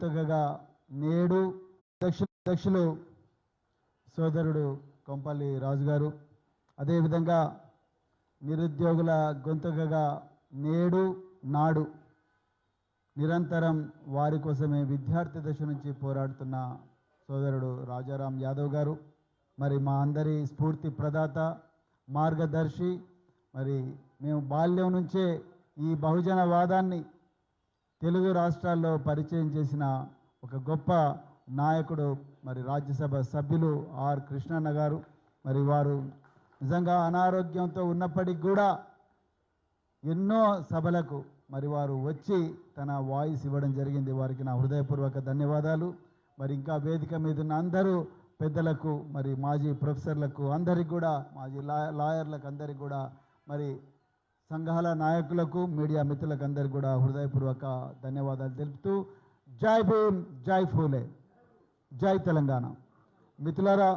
గుర్తుగా నేడు అధ్యక్షులు సోదరుడు కొంపల్లి రాజు గారు, అదేవిధంగా నిరుద్యోగుల గొంతుకగా నేడు నాడు నిరంతరం వారి కోసమే విద్యార్థి దశ నుంచి పోరాడుతున్న సోదరుడు రాజారాం యాదవ్ గారు, మరి మా అందరి స్ఫూర్తి ప్రదాత, మార్గదర్శి, మరి మేము బాల్యం నుంచే ఈ బహుజన వాదాన్ని తెలుగు రాష్ట్రాల్లో పరిచయం చేసిన ఒక గొప్ప నాయకుడు మరి రాజ్యసభ సభ్యులు ఆర్ కృష్ణన్న గారు. మరి వారు నిజంగా అనారోగ్యంతో ఉన్నప్పటికీ కూడా ఎన్నో సభలకు మరి వారు వచ్చి తన వాయిస్ ఇవ్వడం జరిగింది. వారికి నా హృదయపూర్వక ధన్యవాదాలు. మరి ఇంకా వేదిక మీద ఉన్న అందరూ పెద్దలకు, మరి మాజీ ప్రొఫెసర్లకు అందరికి కూడా, మాజీ లాయర్లకు అందరికి కూడా, మరి సంఘాల నాయకులకు, మీడియా మిత్రులకు అందరికీ కూడా హృదయపూర్వక ధన్యవాదాలు తెలుపుతూ జై భీమ్, జై ఫూలే, జై తెలంగాణ. మిత్రులారా,